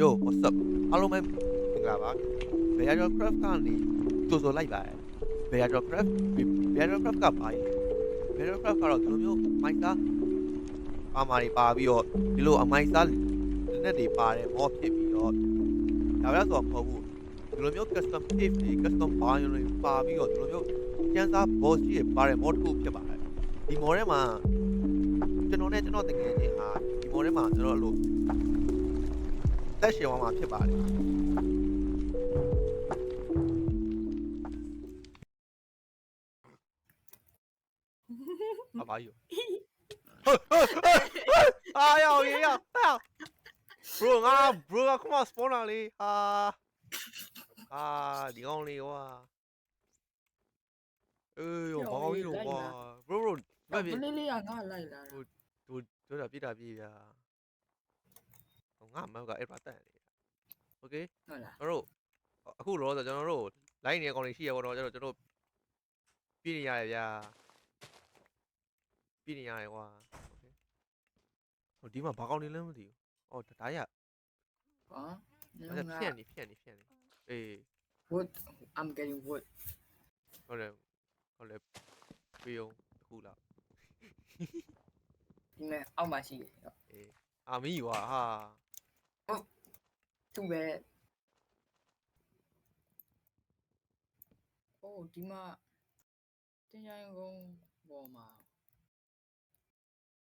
Yo what's up အားလုံးပဲမင်္ဂလာပါ Bear Craft ကနေကြိုဆိုလိုက်ပါတယ် Bear Craft ကဘာလဲ Bear Craft ကတော့ဒီလိုမျိုးမိုက်သားပါမာတွေပါပြီးတော့ဒီလိုအမိုက်သားလက်နက်တွေပါတဲ့ mod ဖြစ်ပြီးတော့ဒါပဲဆိုတော့မဟုတ်ဘူးဒီလိုမျိုး custom cave တွေ custom biome တွေပါပြီးတော့ဒီလိုမျိုးကျန်းစား boss ကြီးတွေပါတဲ့ mod တစ်ခုဖြစ်ပါတယ်ဒီ mod ထဲမှာကျွန်တော်တကယ်ချင်းဟာဒီ mod ထဲမှာကျွန်တော်အဲ့လိုတက်ရှင်သွားမှာဖြစ်ပါတယ်ဘာယူအာယောယော bro ငါ bro ကခုမှ spawn လာလေဒီကောင်လေးကွာအေးဘာကောင်းကြီးလို့ကွာ bro ဘယ်လေးကငါလိုက်လာတာတို့တာပြတာပြေးဗျာငါမောက်ကအဲ့ပါတန်နေโอเคဟုတ်လားကျွန်တော်တို့အခုတော့ဆိုကျွန်တော်တို့ line နေကောင်တွေရှိရပေါ့တော့ကျွန်တော်ပြေးနေရတယ်ဗျာပြေးနေရတယ်ကွာโอเคဟိုဒီမှာဘာကောင်းနေလဲမသိဘူးအော်ဒါရဟာဖြန့်နေအေး wood I'm getting wood ဟုတ်တယ်ပြေးအောင်တစ်ခုလောက်ဒီမဲ့အောက်မှာရှိတယ်အေးအာမီးကွာသူ့ပဲအိုးဒီမှာတင်ရိုင်းကုန်းပေါ်မှာ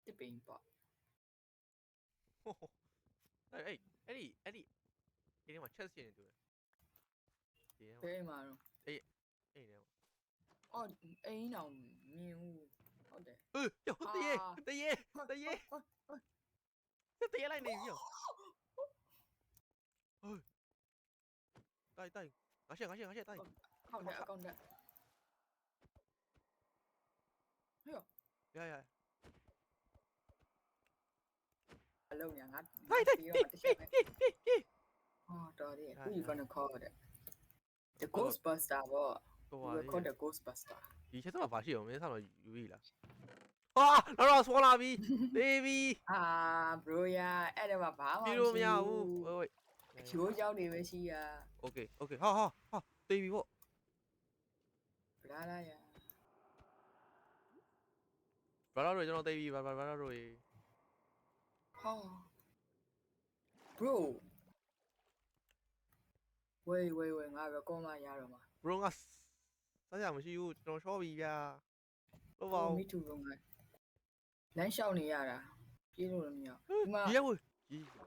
တစ်ပိန်ပေါ့အဲ့ဒီမှာချက်စီနေတူတယ်ဘယ်မှာတော့အေးနေအော်အိမ်အောင်မြင်ဦးဟုတ်တယ်ယောတရေလိုက်နေပြီယောတိုက်ငါရှက်တိုက်ဟုတ်တယ်အကောင့်တက်ဟေ့ရအလုံးညာငါတိုက်哦，对的 ，Who you gonna call it? The Ghostbuster ပေါ့ We call the Ghostbuster ဒီချက်တော့ဘာရှိအောင်မင်းဆောင်းတော့ယူပြီလားတော့ဆွာလာပြီ baby bro ရအဲ့ဒါမှဘာမှပြေလို့မရဘူးဝိုးချိုးကြောက်နေပဲရှိရ Okay ဟာတေးပြီပေါ့ဗလာလာရဘာလို့ကျွန်တော်တေးပြီဘာလို့ဟာbro ဝေးငါပဲကောမရတော့မှာ bro ငါစားရမရှိဘူးကျွန်တော်ချောပြီဗျာလို့ပါဦး me too bro ငါလမ်းလျှောက်နေရတာပြေးလို့လည်းမရဒီမှာရေဝေး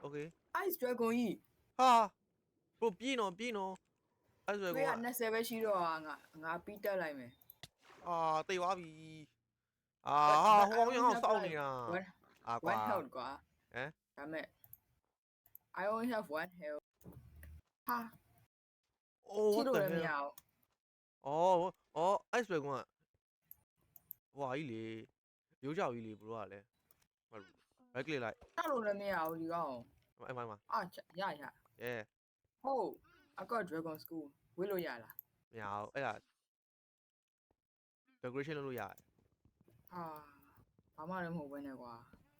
Okay Ice Dragon ကြီးဟာ bro ပြေးနော် Ice Dragon က20ပဲရှိတော့ငါပြီးတက်လိုက်မယ်တိတ်သွားပြီဟိုကောင်စောက်နေတာ one health ကွာဒါမဲ့ I only have one health ဟာwhat the hell မရအော် Ice Dragon ကဟွာကြီးလေရိုးကြောက်ကြီးလေ bro ကလည်း right click လိုက်တောက်လို့လည်းမရဘူးဒီကောင်အဲ့မှာရဟုတ်အကော Dragon School ဝေးလို့ရလားမရဘူးအဲ့ဒါ decoration လုပ်လို့ရတယ်ဘာမှလည်းမဟုတ်ဘဲနဲ့ကွာ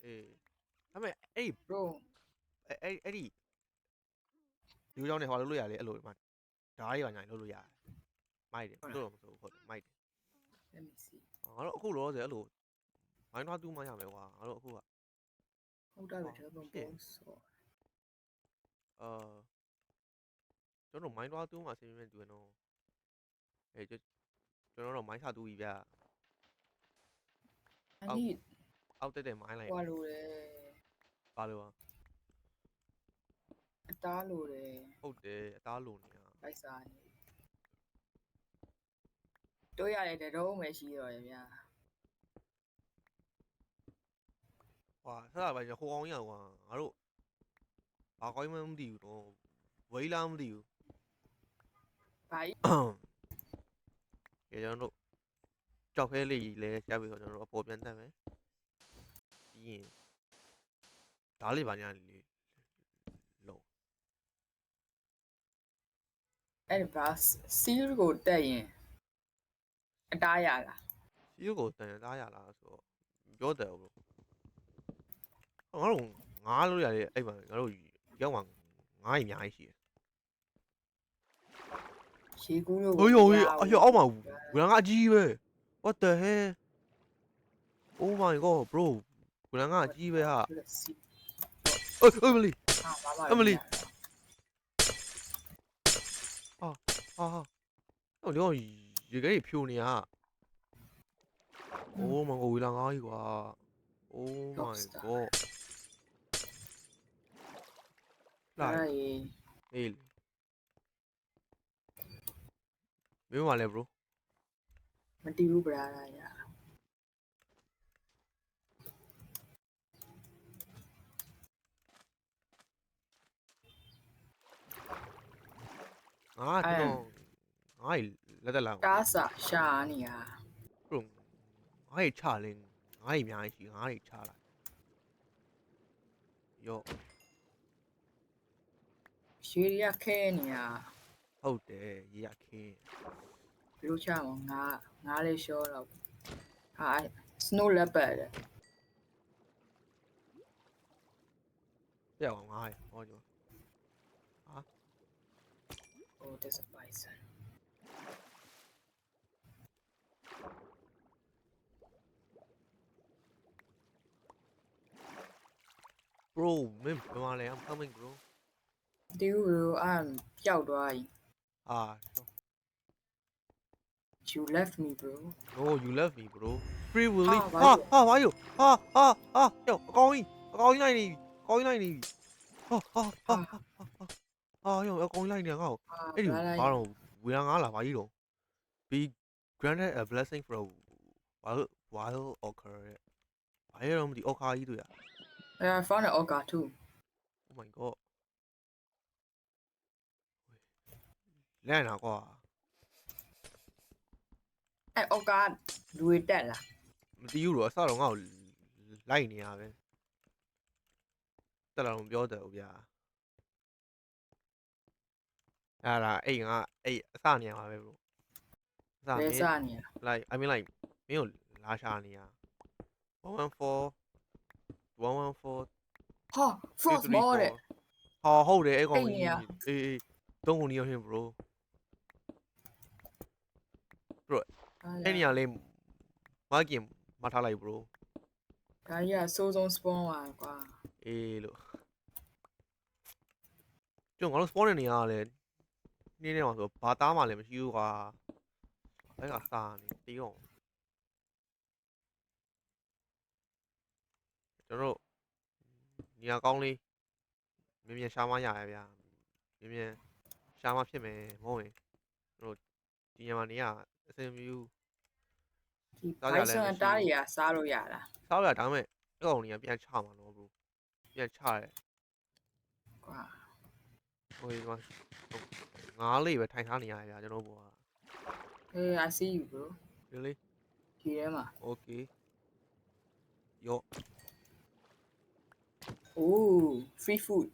အေးဒါပေမဲ့အဲ့ bro အဲ့ဒီရိုးကြောင်းနဲ့ဟောလုပ်လို့ရတယ်အဲ့လိုဒီမှာဓာတ်တွေပါညာလုပ်လို့ရတယ်မိုက်တယ်တို့တော့မဆိုဘူးဟုတ်တယ်မိုက်တယ် let me see ငါတို့အခုလောဆယ်အဲ့လိုမိုင်းထွားတူးမှရမယ်ကွာငါတို့အခုကဟုတ်တယ် Dragon Ball ဆိုကျွန်တော်မိုင်းထွားတူးမှဆင်းနေတူရနော်ကျွန်တော်တော့မိုင်းချတူးပြီဗျာI need အောက်တက်မိုင်းလိုက်ဟွာလို့တယ်ပါလို့အသားလို့တယ်ဟုတ်တယ်အသားလို့နေတာဗိုက်စားနေတို့ရတယ်တတော့မှရှိတော့ရဗျာဆက်လာပါဟိုအောင်ရကွာငါတို့ဘာကောင်းမှမသိဘူးတော့ဝေးလားမသိဘူးဘာကျွန်တော်တို့ကြောက်ခဲလေးလဲရှားပြီးတော့ကျွန်တော်တို့အပေါ်ပြန်တက်မယ်ပြီးရင်ဓာတ်လေးပါညာလေးလုံးအဲ့ဘာစီးကိုတက်ရင်အတားရလားစီးကိုတန်သားရလားဆိုတော့ပြောတယ်ဘလို့ငါတို့ငားလို့ရတယ်အဲ့မှာငါတို့ရောက်မှာ ငါးကြီးအများကြီးရှိတယ် ရှေးကူးလို့ ဟိုအောက်မှာဝလန်ကအကြီးပဲ what the hell oh my god bro ဝလန်ကအကြီးပဲဟာအေးမလီ အမလီ ဟာဟိုတော့ရေခဲကြီးဖြိုနေရ oh my god ဝလန်ကားကြီးကွာ oh my god လာအေးမင်းမလဲ bro မတီးဘူးဗျာရ ငါကျွန်တော်ငါ့လက်တက်လာ ကားစာရှာနေရ bro ငါ့ချလင်းငါ့အများကြီးရှိငါ့ချလာရော ရှေးရခဲနေရ ဟုတ်တယ်ရေရခင်း ဘယ်လိုချမငါလေးရှောတော့ဟာ snow leopard ပြောင်းငါ့ဟောကျော် oh there's a bison bro မင်းဘယ်မှာလဲ I'm coming bro တီးဘူးပျောက်သွားပြီ အာ you left me bro no you love me bro free willy ဟာ ဟာဘာယူဟာကျော်အကောင်ကြီးလိုက်နေပြီအကောင်ကြီးလိုက်နေပြီဟာရောအကောင်ကြီးလိုက်နေငါ့ကိုအဲ့ဒီဘာတော့ဝေလာငါလာဘာကြီးတော့ be granted a blessing for a wild occur ဘာရတော့မသိအော်ခါကြီးတွေ့ရ I found an orca too oh my god လန့်တာကွာ အဲ့ orca လူတွေတက်လာ မသိဘူးတော့အစတော့ငါ့ကိုလိုက်နေရပဲတက်လာတော့မပြောတယ်ဗျာအဲ့ဒါအဲ့ငါအဲ့အစနေရမှာပဲ bro အစ ဘယ်စနေရ like I mean like မင်းကိုလာရှာနေရ114 ဟာ frost မောတဲ့ ဟာဟုတ်တယ်အဲ့ကောင် အိတ်နေ ကြီး ရ အေးသုံးခုနေရဟင်း bro အဲ့နေရလေးမကင်မထားလိုက် bro ဒါကြီးကစိုးဆုံး spawn ပါကွာ အေးလို့ကျွန်တော်တို့ spawn နေနေရလဲနေနေမှာဆိုဘာသားမှလည်းမရှိဘူးကွာအဲ့ကစာနေတီးအောင်ကျွန်တော်တို့နေရာကောင်းလေးမြင်ရှားမရရဗျာမြင်ရှားမဖြစ်မယ်မဟုတ်ရင်ကျွန်တော်ဒီညမှာနေရအစင်မြူ ဒီ bison အသားတွေကစားလို့ရလား စားရဒါပေမဲ့အဲ့ကောင်ကြီးကပြန်ချမှာနော် bro ပြန်ချတယ် ကွာ ဟိုဒီမှာငါးလေးပဲထိုင်ထားနေရဗျာကျွန်တော်ဘောက Hey I see you bro really ဒီထဲမှာ okay ယော oh free food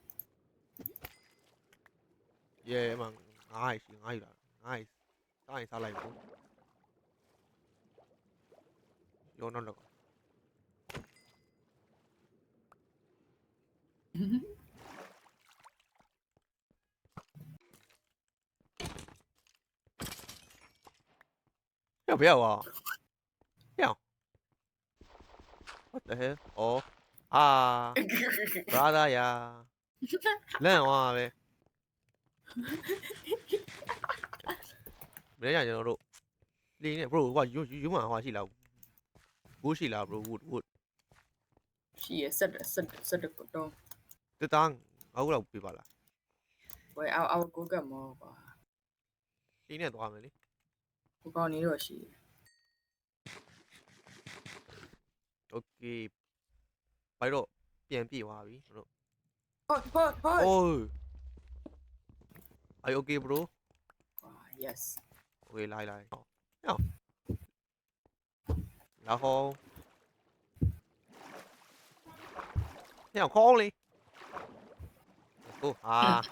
yeah မှာငါးရှိငါးယူလာငါးစားရင်စားလိုက်ဘူးယောနောက်တော့要不要啊？要。What the hell? Oh. Ah. Brother 呀。冷哇呗。မင်းကျွန်တော်တို့လင်းနေ bro ကွာယူမှဟွာရှိလားဘူးရှိလား bro wood ရှိရဆက်တော့ တတန်းအခုတော့ပြပါလား ဝယ်အောက်ကိုကမောကွာ လင်းနေသွားမယ်လေ ဟိုကောင်နေတော့ရှိ okay ဘိုင်တော့ပြန်ပြေးသွားပြီတို့ ဟို oh are you okay bro yes okay 来好然后要空哩哦啊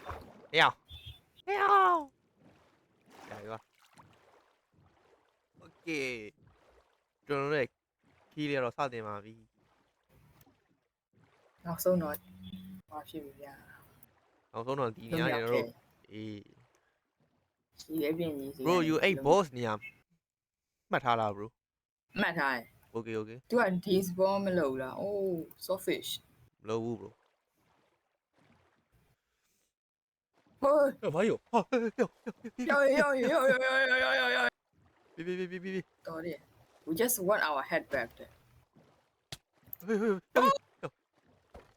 要加油啊 okay ကျွန်တော်တို့ခီးလေးတော့စတင်ပါပြီ နောက်ဆုံးတော့ဘာဖြစ်ပြီဗျာ နောက်ဆုံးတော့ဒီနေရာကျွန်တော်တို့အေး ဒီအပြင်ကြီးစီ bro you 8 boss နေရာမှတ်ထားလား bro မှတ်ထားတယ် okay okay သူက despawn မလုပ်လား oh softfish မလုပ်ဘူး bro ဟိုး ဘာရောဟာyoပြီ တော်တယ် we just want our head back there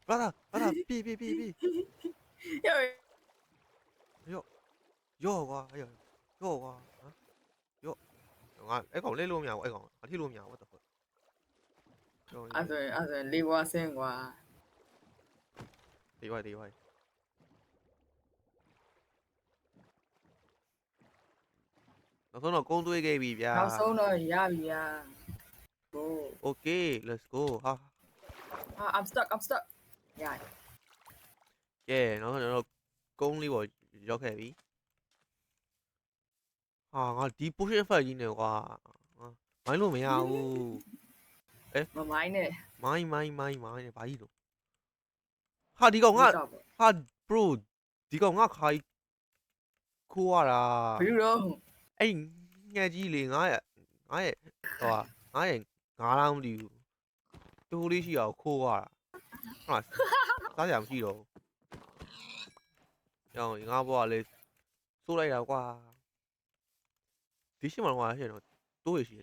brotherပြီ yo ရောကွာရောကွာဟမ်ရောငါအဲ့ကောင်လဲလို့မရဘူးအဲ့ကောင်ငါထိလို့မရဘူး what the fuck အဲ့ဆိုလေးဘွားဆင်းကွာ တေးဝိုင်းနောက်ဆုံးတော့ကုန်းသွေးခဲ့ပြီဗျာ နောက်ဆုံးတော့ရပြီဗျာ go okay let's go ဟာ I'm stuck ရတယ် ကဲနောက်ဆုံးကျွန်တော်ကုန်းလေးပေါ်ရောက်ခဲ့ပြီဟာငါဒီ potion fight ကြီးနေကွာမိုင်းလို့မရဘူး မမိုင်းနဲ့ မိုင်းနဲ့ဘာကြီးလို့ဟာဒီကောင်ငါဟာ bro ဒီကောင်ငါခိုင်းခိုးရတာ ဘယ်လို အဲ့ငှက်ကြီးလေငါရဲ့ဟိုငါရဲ့ငါးလားမသိဘူးတူလေးရှိအောင်ခိုးရတာဟုတ်လားစားကြမရှိတော့ဘူးကြောင်ငါဘွားလေးစိုးလိုက်တာကွာဒီရှိမှတော့ဟာရှိတော့တိုးရရှိ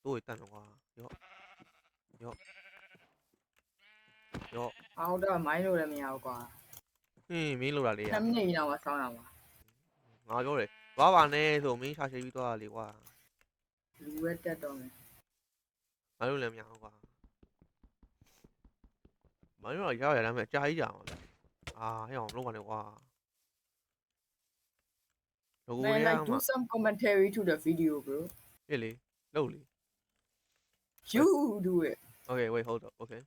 တိုးရတန်တော့ကွာရော အော်တော့မိုင်းလို့လည်းမရဘူးကွာ မင်းလို့တာလေးရ 10မိနစ်လောက်မှဆောင်းတာပါ ငါပြောတယ်ဘာပါနဲ့ဆိုမင်းရှာရှိပြီးသွားတာလေကွာ လူဝဲတက်တော့မယ် မလို့လည်းမရဘူးကွာမလို့တော့ရောက်ရတယ်မဲ့အကြာကြီးကြာမှာဗျအာဟဲ့အောင်မလုပ်ပါနဲ့ကွာလောကို Man, ရ like မှာ do some commentary to the video, bro. ဟဲ့လေလုပ်လေ You do it. okay wait hold up okay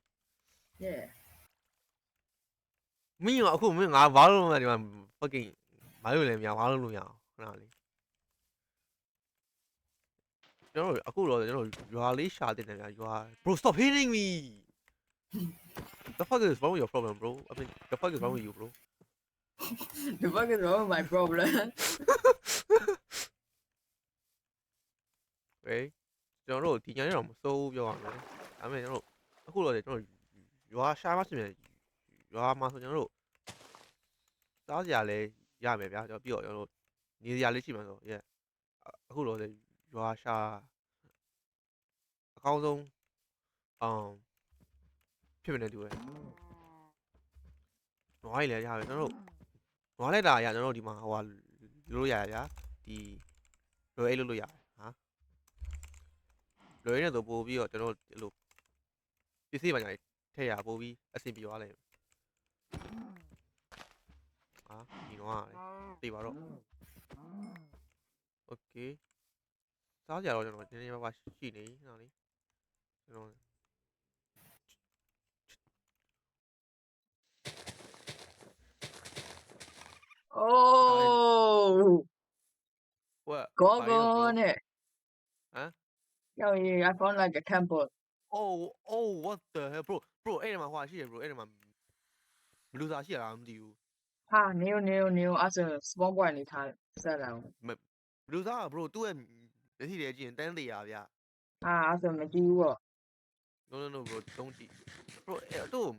Yeah. မင်းကအခုမင်းငါဘာလို့လဲဒီမှာ fucking ဘာလို့လဲမရဘာလို့လို့မရခဏလေးကျွန်တော်အခုတော့ကျွန်တော်ရွာလေးရှာတင်တယ်ဗျာရွာ bro stop hitting me the fuck is wrong with your problem bro I mean the fuck is wrong with you bro The fuck is wrong with my problem? okay ကျွန်တော်တို့ဒီညနေတော့မစိုးဘူးပြောရမယ်ဒါပေမဲ့ကျွန်တော်တို့အခုတော့ကျွန်တော်ရွာရှာမှဆိုရင်ရွာမှာဆိုကျွန်တော်တို့စားစရာလည်းရမယ်ဗျာကျွန်တော်ပြီးတော့ကျွန်တော်တို့နေစရာလေးရှိမှဆို yeah အခုတော့ရွာရှာအကောင်းဆုံးဖြစ်နေတူတယ်နွားကြီးလည်းရမယ်ကျွန်တော်တို့နွားလိုက်တာရကျွန်တော်တို့ဒီမှာဟိုဟာလို့ရရဗျာဒီလွယ်အိတ်လို့ရတယ်ဟာလွယ်နေတော့ပို့ပြီးတော့ကျွန်တော်တို့အဲ့လိုပစ္စည်းပါညာထည့်ရပို့ပြီးအဆင်ပြေသွားလိမ့်မယ်ဟာဒီနွားလေပါတော့ okay စားကြတော့ကျွန်တော်နည်းနည်းပါးရှိနေနော်လေကျွန်တော် Oh, what go Fire, bro. on it. Huh? Yo, yeah, I found like a temple. oh what the hell bro အဲ့ဒီမှာဟွာရှိရ bro အဲ့ဒီမှာဘလူးစာရှိရလားမသိဘူး Ha, new. As a spawn point နေထားဆက်လာအောင် ဘလူးစာ bro သူ့ရဲ့လက်ရှိလေကြည့်ရင်တန်းသေးရဗျ ဟာအဲ့ဆိုမကြည့်ဘူးပေါ့ no bro don't eat bro အဲ့တော့မ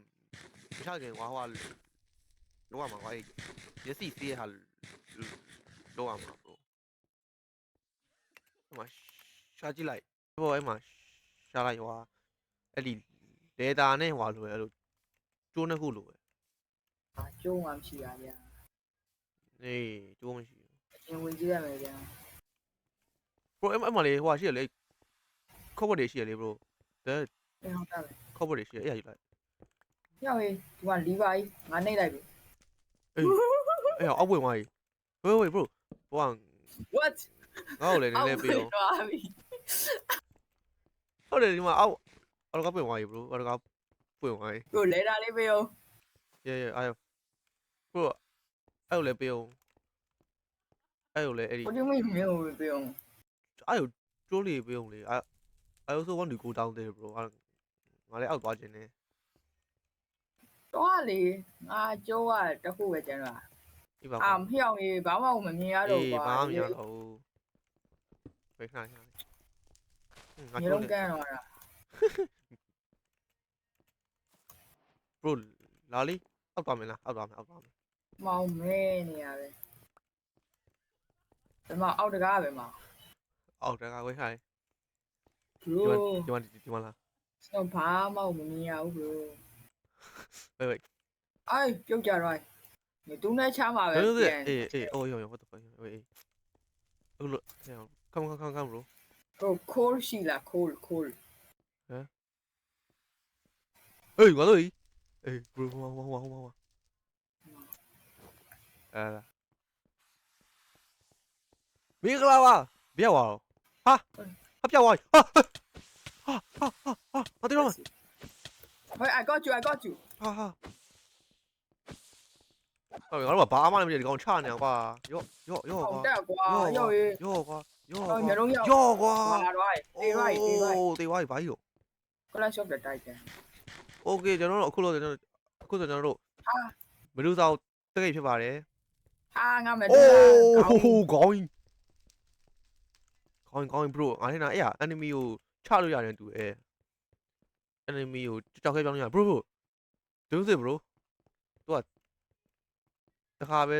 ချခင်ဟွာလောရမှာကွာရစီသေးဟာလောရမှာ bro အဲ့မှာရှာကြည့်လိုက်ဘောအဲ့မှာရှာလိုက်ဟွာအဲ့ဒီဒေတာနဲ့ဟွာလိုအဲ့လိုကျိုးနှစ်ခုလိုပဲ ဟာကျုံးမှမရှိတာဗျာ အေးကျိုးမရှိဘူး အရင်ဝင်ကြည့်ရမယ်ဗျာ bro အဲ့မှာလေဟွာရှိရလေ cover တွေရှိရလေ bro တဲ့ အဲ့ဟုတ်တယ် cover တွေရှိရအဲ့ရယူလိုက် yo ဒီမှာလီဗာကြီးငါနှိပ်လိုက်ပြီ အေးအဲ့အောက်ဝင်သွားပြီ wait bro ဟိုက What ငါ့ကိုလည်းနည်းနည်းပေးအောင် သွားပြီ ဟုတ်တယ်ဒီမှာအောက်ကပွင့်သွားပြီ bro အောက်ကပွင့်သွားပြီ ကိုလဲတာလေးပေးအောင် yeah အဲ့ bro အဲ့ကိုလည်းပေးအောင်အဲ့ကိုလည်းအဲ့ဒီ What do you mean မင်းကိုပေးအောင် အဲ့ကိုကျိုးလေးပေးအောင်လေ I also want to go down there bro ငါလည်းအောက်သွားခြင်းနဲ့ တော့လေငါကြောကတခုပဲကျန်တော့ ဒီပါ အာဖျောင်းကြီးဘာမှမမြင်ရတော့ကွာ ဘာမှမရတော့ဘယ်ခဏညာငါ ည တို့ လုံးကန်တော့တာ bro လာလီအောက်သွားမယ်လားအောက်သွားမယ် မောင်မဲနေရပဲဒီမှာအောက်တကားပဲမောင် အောက်တကဝေးခိုင်း ဘရို ဒီမှာလား ကျွန်တော်ဘာမှမမြင်ရဘူးဘရို wait အေးပြုတ်ကြတော့你都那枪嘛呗？ oh yo what the fuck wait အခုလို့ come bro 哦，cool 是啦，cool。အေးငါတို့အေး bro ဟောမင်္ဂလာပါပြက်သွားတော့ဟာပြက်သွားဟာမတော်မ 喂，I got you。ဟာဟောငါတို့ဘာမှမဖြစ်ဒီကောင်ချနေကွာရော့ 好 ကွာ 大瓜，要耶， ရော့ကွာ မျက်လုံးရောက် ရော့ကွာ 麻来，对来。 တေးဝိုင်းဘာကြီးရော 过来小点带点。 Okay ကျွန်တော်တို့အခုဆိုကျွန်တော်တို့ ဟာ မဒူစာတကိတ်ဖြစ်ပါတယ် ဟာငါမ โอ้ တူတာ ကောင်း bro ငါထင်တာအဲ့ enemy ကိုချလို့ရတယ်တူတယ် enemy ကိုကြောက်ခဲပြောင်းလို့ရ bro ဒုစစ် bro သူကတခါပဲ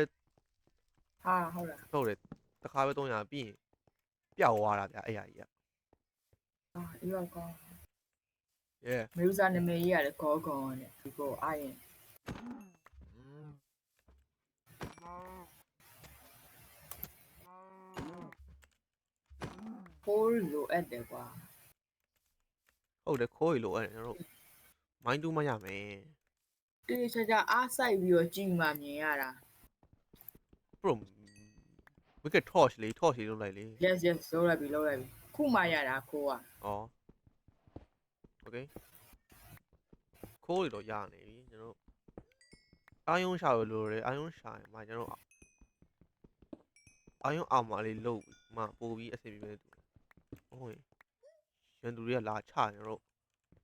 ဟာဟုတ်လား ဟုတ်တယ်တခါပဲ300ပြီးရင်ပျောက်သွားတာဗျအဲ့ကြီး အာဒီတော့ကောင်း yeah မျိုးစားနာမည်ကြီးရတယ်ခေါ်ကောနဲ့ဒီကိုအားရင်ဖိုးလိုအပ်တယ်ကွာ ဟုတ်တယ်ခိုးရီလို့အဲ့ကျွန်တော်တို့မိုင်းတူးမရမယ် တေးချာအားဆိုင်ပြီးတော့ကြည်မှမြင်ရတာ bro ဝစ်က torch လေးလုပ်လိုက်လေ yes လုံးလိုက်ပြီခုမှရတာခိုးอ่ะ ဩ okay ခိုးရီတော့ရနေပြီကျွန်တော်အာယုံရှာလို့ရတယ်အာယုံရှာရင်မှကျွန်တော်အာယုံအောင်မလေးလုတ်မှပို့ပြီးအဆင်ပြေမယ်တူဟုတ်ရန်သူတွေကလာချကျွန်တော်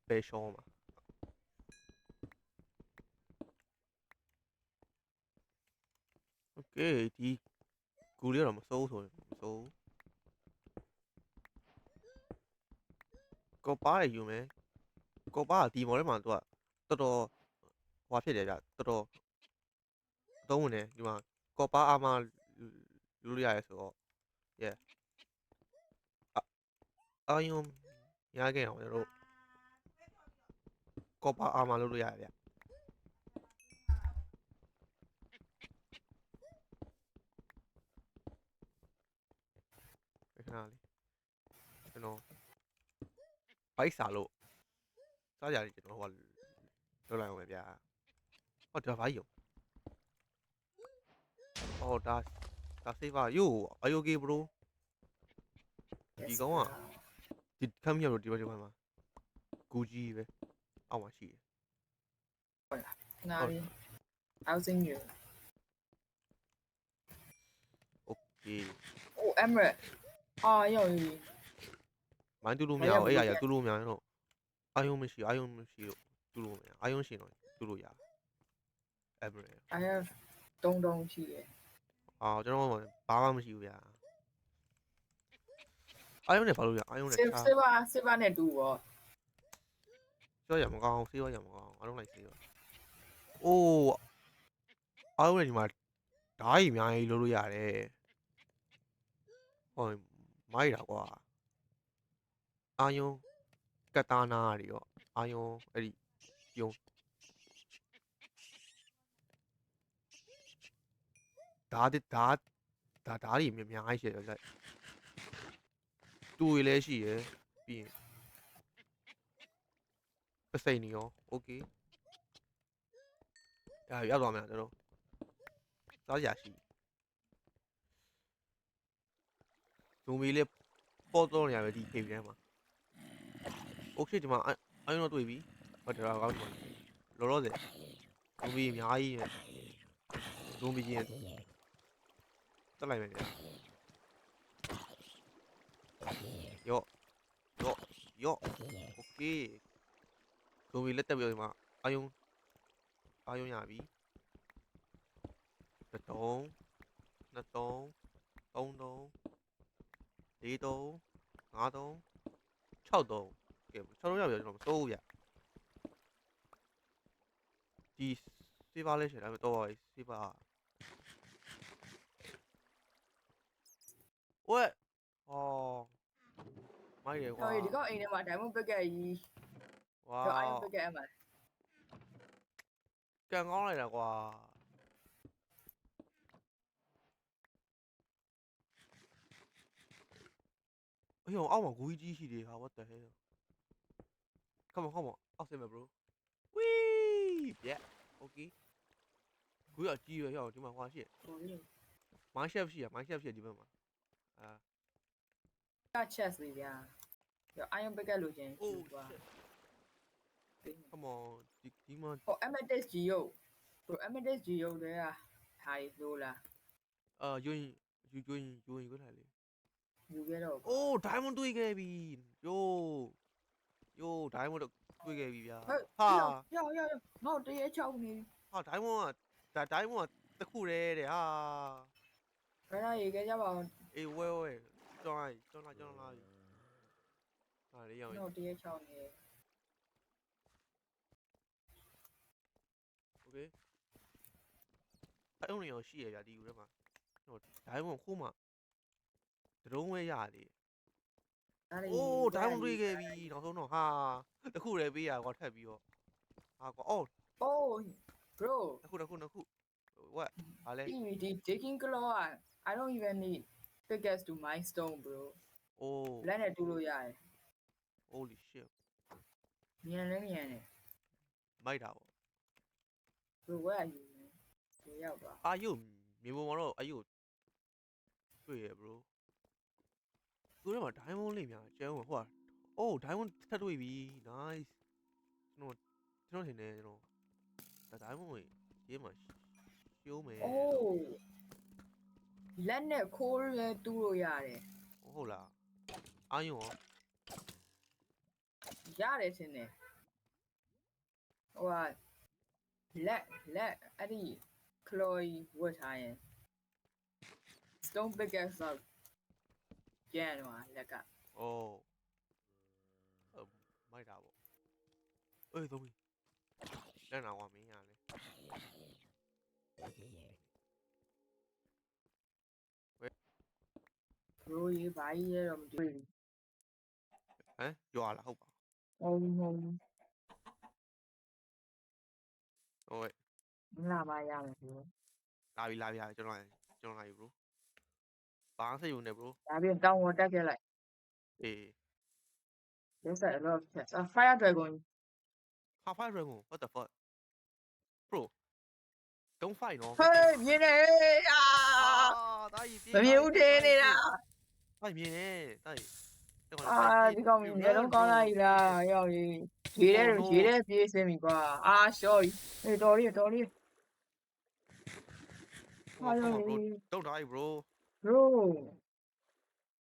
ပဲရှောင်းမှာ okay ဒီကူလေးတော့မစိုးဆိုရင်မစိုးကောပါရယူမယ်ကောပါဒီမော်ထဲမှာသူကတော်တော်ဟွာဖြစ်တယ်ဗျတော်တော်အသုံးဝင်တယ်ဒီမှာကောပါအာမလူလို့ရတယ်ဆိုတော့ yeah အာယုံရခဲ့အောင်ကျွန်တော်တို့ကောပါအာမလုပ်လို့ရတယ်ဗျခဏလေးကျွန်တော်ဘိုက်စာလို့စားကြတယ်ကျွန်တော်ဟိုလောက်လိုက်အောင်ပဲဗျာဟောဒါဘာကြီးရောအော်ဒါစေးပါယိုare you okay bro ဒီကောင်ကဒီခမ်းမြောက်လို့ဒီဘက်မှာကူကြီးပဲအောက်မှာရှိတယ် နားလေး housing you okay oh emerald အာရောက်ပြီ မိုင်းတူလို့မရအောင်အဲ့ရတူလို့မရတော့အာယုံမရှိလို့တူလို့မရအာယုံရှင်တော့တူလို့ရ emerald I have တုံးရှိတယ် အာကျွန်တော်ဘာမှမရှိဘူးဗျာအာယုံနဲ့ဘာလို့ရအာယုံနဲ့ စေပါနဲ့တူရော ပြောရမကောင်းဆေးရမကောင်းအားလုံးလိုက်ဆေးရအိုးအားလုံးနဲ့ဒီမှာဓာတ်ကြီးအများကြီးလုပ်လို့ရတယ်ဟောမိုက်တာကွာအာယုံကတာနာတွေရောအာယုံအဲ့ဒီယုံဓာတ်တွေအများကြီးရှိတယ်လိုက်တူရလည်းရှိရယ်ပြီးရင်ပစိန်နေရောโอเคရောက်သွားမယ်ကျွန်တော်စားရရှိဇုံမီလေးပေါ်တော့နေရပဲဒီ cave ထဲမှာโอเคဒီမှာအာယုံတော့တွေ့ပြီဟောဒါကောင်းတယ်လောလောဆယ်ဇုံမီအများကြီးနဲ့ဇုံမီကြီးတက်လိုက်မယ်ဗျာယောโอเคဇုံမီလက်တက်ပြီးတော့ဒီမှာအာယုံ အာယုံရပြီတစ်တုံးနှစ်တုံးသုံးတုံးလေးတုံးငါးတုံး6တုံးကဲ6တုံးရပြီကျွန်တော်မစိုးဘူးဗျဒီစေးပါလေးရှင်ဒါပေမဲ့တော့စေးပါဝက်ဟောမိုက်တယ်ကွာ ဒီကောင်အိမ်ထဲမှာ diamond picket ကြီး ဝါ iron picket အမှန် ကန်ကောင်းလိုက်တာကွာအေးအောက်မှာဂူကြီးရှိသေးဟာ what the hell come on အောက်ဆင်းမယ် bro wee yeah okay ဂူရကြီးရဒီမှာဟွာရှိမိုင်းရှက်ရှိရမိုင်းရှက်ရှိဒီဘက်မှာအာ က chest လေးဗျာ iron picket လို့ချင်း oh come on ဒီမှာ ဟို amethyst geo bro amethyst geo တွေကဟာလို့လား ယွင်ကိုထိုင်လေ ယူခဲ့တော့ oh diamond တွေ့ခဲ့ပြီ yo diamond တွေ့ခဲ့ပြီဗျာဟာ ရောက်ငေါ့တရေချောက်နေ ဟာ diamond ကdiamond ကတခုတည်းတဲ့ဟာ ဘယ်လာရေးခဲ့ကြပါအောင် အေးဝဲကျောင်းလာပြီဟာလေးရောင် ငေါ့တရေချောက်နေ โอเคအဲ့လိုနေရောရှိရဗျာဒီယူထဲမှာဟို diamond ခိုးမှဒရုံးဝဲရလေအိုး diamond တွေ့ခဲ့ပြီနောက်ဆုံးတော့ဟာတခုတည်းပေးရကွာထပ်ပြီးတော့ဟာကွာအော် oh bro တခု what ဟာလဲ ဒီ digging claw I don't even need pickaxe to mine stone bro အိုး လက်နဲ့တူးလို့ရတယ် holy shit မြန်နေမိုက်တာပေါ့ bro where are you man ဒီရောက်ပါ အာယုမြေပေါ်မှာတော့အယုတွေ့ရ bro သူတို့မှာ diamond လေးများကျန်းဟိုဟာ oh diamond ထပ်တွေ့ပြီ nice ကျွန်တော်ထင်တယ်ကျွန်တော်ဒါ diamond ဝင်ရေးမှာရှိုးမယ် oh လက်နဲ့ခိုးလဲတူးလို့ရတယ် ဟုတ်လားအာယုရောရတယ်ထင်တယ်ဟိုကလက်အဲ့ဒီ Chloe ဝတ်ထားရင် stone pickaxe တော့ကျန်တော့လက်က oh မိုက်တာပေါ့အေးသုံးပြီလက်နာကွာမင်းရလေ bro ရေးဘာကြီးရတော့မတွေ့ဘူး ဟမ်ရွာလားဟုတ်ပါ ဟုတ် ဟုတ်ကဲ့ မလာပါရမယ် bro လာပြီကျွန်တော်လာပြီ bro ဘာဆက်ယူနေ bro ဒါပြင်တောင်းဝတက်ခဲ့လိုက် အေး There's a lot of chests. Fire dragon. half fire dragon what the fuck bro don't fight no Hey, မြင်နေအာ တာကြီးပြေး မမြင်ဘူးတင်းနေတာ တာကြီးမြင်နေတာကြီး ဒီကောင်မြင်နေတော့ကောင်းလာပြီလားရောက်ပြီရေထဲပြေးစင်းပြီကွာအာ sorry ဟေးတော်လေး ဟာ bro don't die bro bro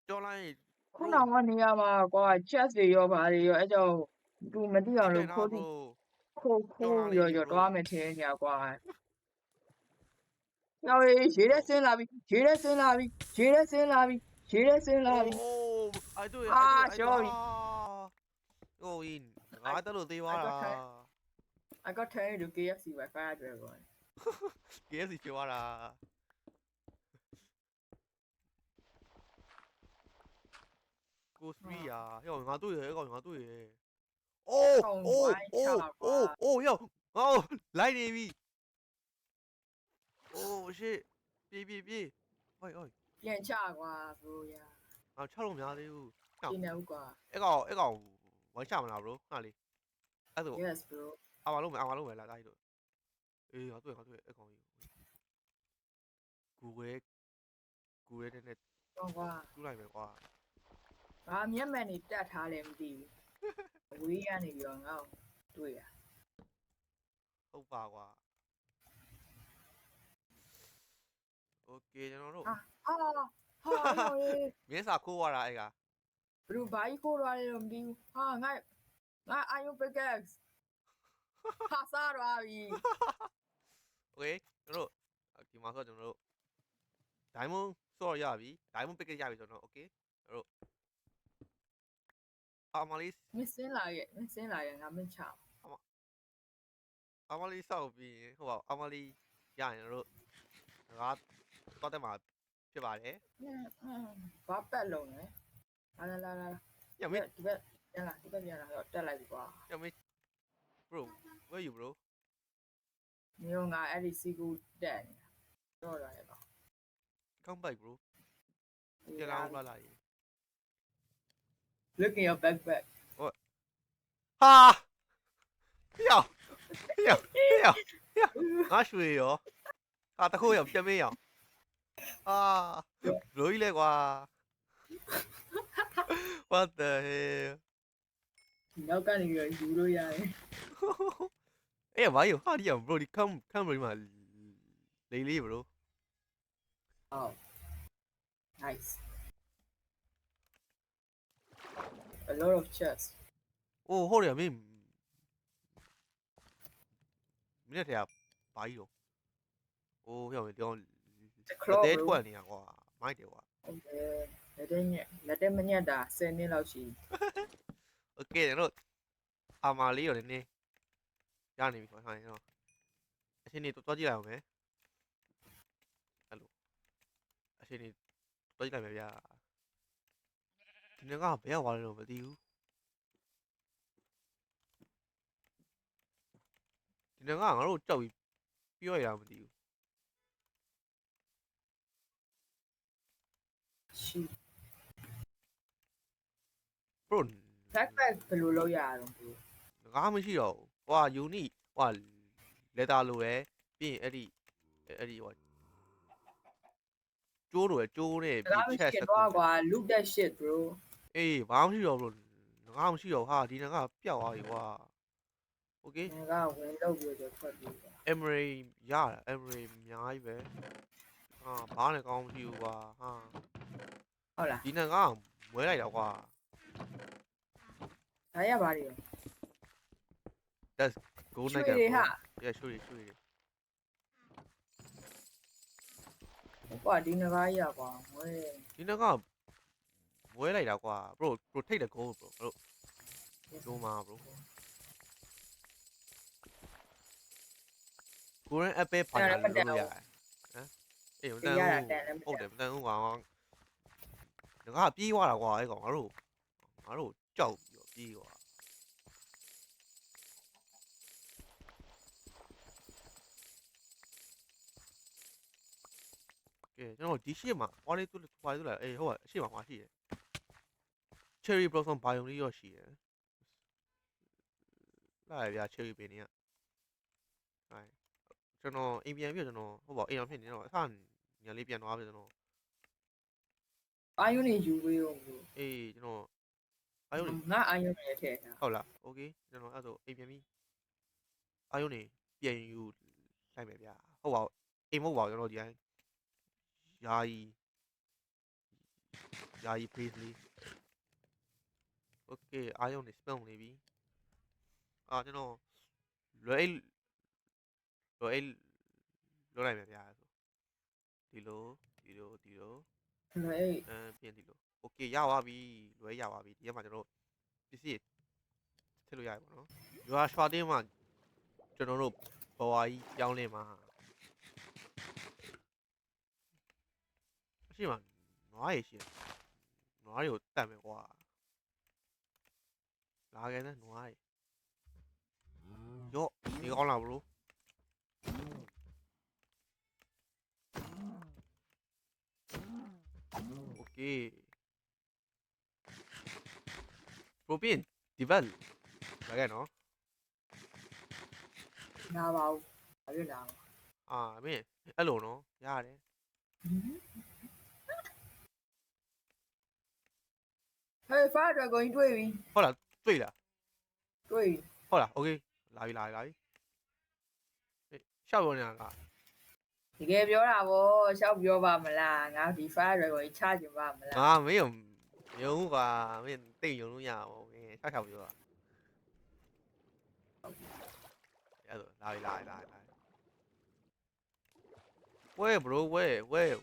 ကြော်လိုက် ခုနကနေရာမှာကွာ chest တွေရောဘာတွေရောအဲ့ကြောင့်သူမသိအောင်လို့ခိုးရောတွားမယ်ထင်နေကွာရောက်ရေထဲဆင်းလာပြီ အိုးအဲ့တို့အာ sorry ဟိုင်းငါတက်လို့သေးသွားတာ I got turned to KFC by fire dragon KFC ကျော်သွားတာကိုစပီယာဟဲ့ငါတွေ့ရကောင်ငါတွေ့ရအိုးဟဲ့ငါလိုက်နေပြီအိုး shit ပြေးဟိုင်း ပြန်ချကွာ bro ရ ငါ6လုံးများသေးဘူး ပြနေဦးကွာ အဲ့ကောင်ဝိုင်းချမလား bro ဟာလေအဲ့ဆို yes bro အာမလုံးမယ်လာတိုင်းတို့အေးငါတွေ့အဲ့ကောင်ကြီးကူရဲနဲ့ တော့ကွာ တူးလိုက်မယ်ကွာ ဘာမျက်မှန်နေတက်ထားလဲမသိဘူးအဝေးကနေပြီးတော့ငါ့ကိုတွေ့ရ ဟုတ်ပါကွာโอเคကျွန်တော်တို့ ဟာရေ မင်းစာခိုးသွားတာအဲ့က ဘလူဘာကြီးကိုသွားတယ်တော့မသိဘူးဟာငါ iron pickaxe ဟာစားသွားပြီ โอเคကျွန်တော်တို့ဒီမှာဆိုကျွန်တော်တို့ diamond ဆော့ရပြီ diamond pick ရပြီဆိုတော့โอเคကျွန်တော်တို့အာမလေး မင်းစင်းလာရဲ့ငါမင်းချ အာမလေးစောက်ပြီးဟိုပါအာမလေးရရင်တို့ငါတော့တက်မှာဖြစ်ပါတယ် ဘာပက်လုံးလဲလာ ညမင်း ဒီဘက်ပြန်လာတော့တက်လိုက်ပြီကွာ ညမင်း bro where you bro မျိုးငါအဲ့ဒီစီကူတက်နေတာတော့ရတယ်ကွာ come back bro ပြန်လာအောင်လာရင် Look in your backpack ဟာပြောငါရွှေရောဟာတခုရောပြမင်းရောအာဘလို့ကြီးလဲကွာ what the hell နောက်ကနေပြီးယူလို့ရတယ် အေးဘာယူဟာဒီရော bro ဒီ come bro မှာလေး bro ဟုတ် nice a lot of chest အိုးဟုတ်တယ်မင်းနဲ့တည်းဘာကြီးရောအိုးဟဲ့ဒီကောင် the claw တဲထွက်နေရကွာမိုက်တယ်ကွာ ဟုတ်တယ်လက်တဲ့မညက်တာ10နှစ်လောက်ရှိ โอเคကျွန်တော်အာမာလေးရောနည်းနည်းရနေပြီခွာဆိုင်တော့အရှင်နေတော့ကြည့်လိုက်အောင်မယ်အဲ့လိုအရှင်နေတော့ကြည့်လိုက်မယ်ဗျာဒီနေ့ကဘယ်ရောက်သွားလဲတော့မသိဘူးဒီနေ့ကငါတို့ကြောက်ပြီးပြောရတာမသိဘူး ရှိ bro backpack ဘယ်လိုလုပ်ရအောင်ဘူး ငါမရှိတော့ဘူးဟွာယူနီဟွာလက်တာလိုပဲပြီးရင်အဲ့ဒီဟွာကျိုးလိုပဲကျိုးနဲ့ ဒါ ပြီး မှ ချက် ရှိ စ တော့ ကူ ကွာ look that shit bro အေးဘာမှမရှိတော့ဘူးငါမရှိတော့ဟာဒီနေ့ကပျောက်သွားပြီကွာโอเค ငါကဝင်လုပ်ပြီးတော့ထွက်ပြီး emery ရတာ emery အများကြီးပဲဟာဘာနဲ့ကောင်းမရှိဘူးကွာဟာ ဟုတ်လား ဒီနေ့ကမွဲလိုက်တော့ကွာ ဒါရပါတယ် go ရွှေ night တွေဟာ yeah ရွှေ ကွာဒီနဂါးကြီးကွာဝဲ ဒီနေ့ကမွဲလိုက်တာကွာ bro take the goal bro တို့မှာ bro ကိုရင် apple ဖိုင်လာလို့ရတယ်ဟမ်အေးမတန် ရ ဘူး တာတန်လည်းမ ဟုတ် တ တ န် ယ်မတန်ဘူးကွာငါကပြေးသွားတာကွာအဲ့ကောင်ငါတို့ကြောက်ပြီးတော့ပြေးသွားကဲကျွန်တော်ဒီရှေ့မှာဟောလေးသူ့ဖွာသူ့လာအေးဟုတ်ပါအရှေ့မှာဟွာရှိတယ် cherry blossom biome လေးရောရှိတယ်လာရဗျာ cherry ပင်တွေကဟိုင်ကျွန်တော်အိမ်ပြန်ပြီးတော့ကျွန်တော်ဟုတ်ပါအိမ်အောင်ဖြစ်နေတော့အဆညာလေးပြန်သွားပြီကျွန်တော် အာယုန်နေယူပေးအောင်လို့ အေးကျွန်တော်အာယုန် ငါအာယုန်နေထည့်တာ ဟုတ်လားโอเคကျွန်တော်အဲ့ဆိုအိမ်ပြန်ပြီးအာယုန်နေပြန်ယူလိုက်မယ်ဗျာဟုတ်ပါအိမ်မဟုတ်ပါကျွန်တော်ဒီတိုင်းယာယီ please လေးโอเคအာယုန်နေ spell နေပြီအာကျွန်တော်လွယ်လိုက်မယ်ဗျာဆိုဒီလို လွယ် ပြန်ဒီလိုโอเคရပါပြီလွယ်ရပါပြီဒီကမှာကျွန်တော်ပစ္စည်းထည့်လို့ရပြီပေါ့နော်ရွာရွှာတင်းမှာကျွန်တော်တို့ဘဝကြီးပြောင်းလဲမှာအရှိမနွားရရှိတယ်နွားတွေကိုတတ်မယ်ကွာလာခဲ့တဲ့နွားရရော့ဒီကောင်းလားဘရိုโอเคပရိုပင်ဒီဘက်လာခဲ့နော် နာပါဘူးဘာဖြစ်လာ အာမင်းအဲ့လိုနော်ရတယ် ဟေးဖာတော့ကိုင်းတွေ့ပြီ ဟုတ်လားတွေ့လား တွေ့ ဟုတ်လားโอเคလာပြီရှောက်ပြောနေတာက တကယ်ပြောတာဗောရှောက်ပြောပါမလားငါဒီဖာတော့ကိုင်းချကြပါမလား ငါမင်းယုံကွာမင်းတိတ်ယုံလို့ရအောင်မင်းရှောက်ပြောတာ အဲ့လိုလာwhere bro where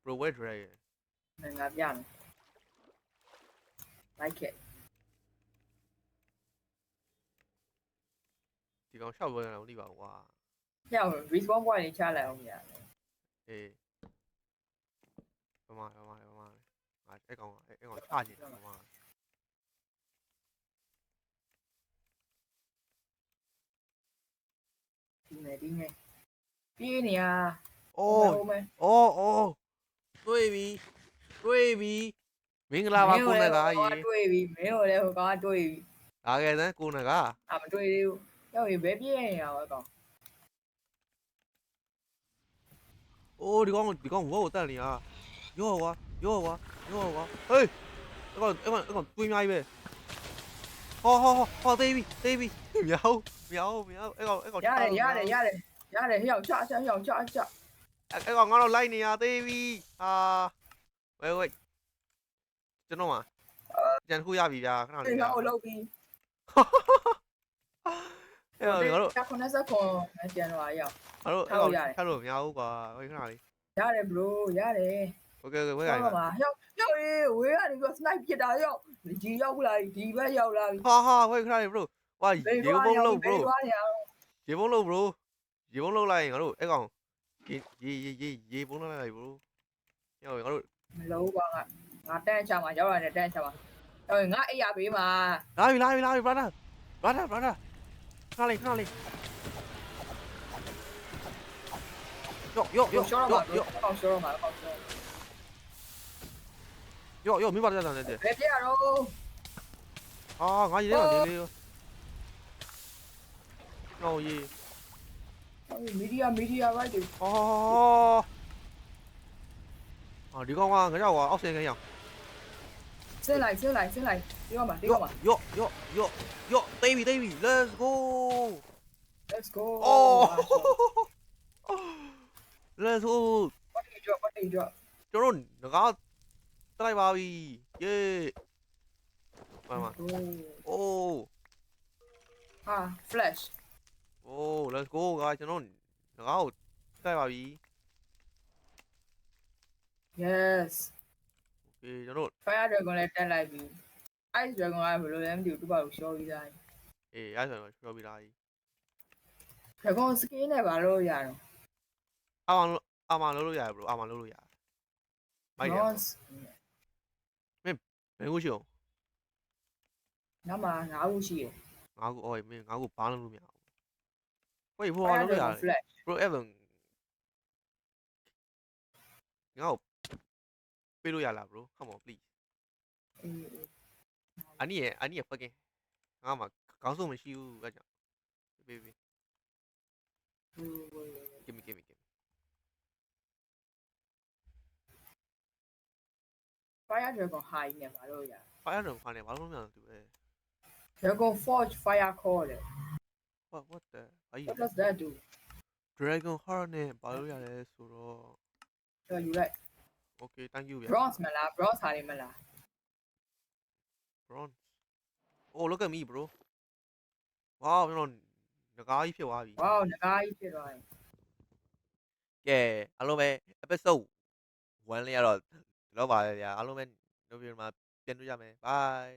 bro where dragon ငါပြမယ် like it ဒီကောင်ရှောက်လို့ရအောင်မသိပါဘူးကွာ ဟဲ့ respawn point လေးချလိုက်အောင်ညာ အေးပမာငါအဲ့ကောင်ချချင်တယ်ပမာ ဒီနေပြေးနေရ အိုးတွေ့ပြီမင်္ဂလာပါကိုနဂါကြီး တွေ့ပြီမင်းတို့လည်းဟိုကောင်တွေ့ပြီ လာခဲ့တဲ့ကိုနဂါ မတွေ့သေးဘူးရောက်ရင်ဘယ်ပြေးနေရအောင်ကောင် အိုးဒီကောင်ဝေါ့တက်နေရရော့ကွာဟေးအဲ့ကောင်တွေးများကြီးပဲဟောသေးပြီမြောက်အဲ့ကောင် ရတယ်ဟိအောင်ချအဲ့ကောင်ငါတို့လိုက်နေရသေးပြီဝေးကျွန်တော်မှာကြံခုရပြီဗျာခဏလေး ဒီကောင်လောက်ပြီး အဲ့တော့ငါတို့ 90ခွန်ကျန်တော့ရောက် ငါတို့အဲ့ကောင်ထပ်လို့မရဘူးကွာဝေးခဏလေး ရတယ် bro ရတယ် โอเคဝေးခိုင်း မှာရောက်ဝေးကနေပြီး snipe ပစ်တာရောက်ဒီရောက်လာဒီဘက်ရောက်လာပြီ ဟာဝေးခဏလေး bro ဝါရေဘုံလုံး bro ရေဘုံလုံး bro ရေဘုံလုံးလိုက်ရင်ငါတို့အဲ့ကောင်ရေဘုံလုံးလိုက် bro ငါတို့ မလို့ပါငါတန်းချမှာရောက်ရတယ်တန်းချမှာရောက်ရင်ငါအိယာပေးမှာ လာပြီ brother ခဏလေးရှော့တော့မှာ ယောမင်းပါတက်တယ်တဲ့ ဘယ်ပြရတော့ ငါရေတော့လေးဟောရေ မီဒီယာright ဒီ ဒီကောင်ကငါကြောက်အောက်ဆင်းခင်းရောက် ဆင်းလိုက်ဒီကောင်မှာ ယောတေးပြီ let's go let's go let's go what do you drop ကျွန်တော်ငကားတိုက်ပါပြီယေ flash let's go ကကျွန်တော်ငကားကိုတိုက်ပါပြီ yes okay ကျွန်တော် fire dragon လည်းတက်လိုက်ပြီ ice dragon ကဘယ်လိုလဲမသိဘူးသူ့ဘာလို့ရှော့ပြီးသား အဲ့ဆိုတော့ရှော့ပြီးသားကြီး dragon skin နဲ့ဘာလို့ရတော့ အာမလို့ရတယ် bro အာမလို့ရတယ်မိုက်တယ်ဘယ်ခုရှိအောင် ငါမှာ9ခုရှိရ ငါ့ကိုမင်းငါ့ကိုဘာလို့မရဘူးဝေးဘောလို့ရတယ် bro Evan ငါ့ကိုပေးလို့ရလား bro come on please အနီးရ fucking ငါမှာခေါင်းစုံမရှိဘူးအဲ့ကြောင့်ပေး give me fire dragon high နဲ့ဘာလို့ရ fire တော့ခါနေဘာလို့မရတူလဲ dragon forge fire core လေ what the what does that do dragon heart နဲ့ဘာလို့ရလဲဆိုတော့ so you like okay thank you ဗျာ bronze မလား bronze ဟာလေးမလား bronze oh look at me bro wow ကျွန်တော်ငကားကြီးဖြစ်သွားပြီ wow ငကားကြီးဖြစ်သွားပြီ ကဲအားလုံးပဲ episode 1လေးရတော့ဒီလောက်ပါပဲဗျာအားလုံးပဲ video မှာပြန်တွေ့ကြမယ် bye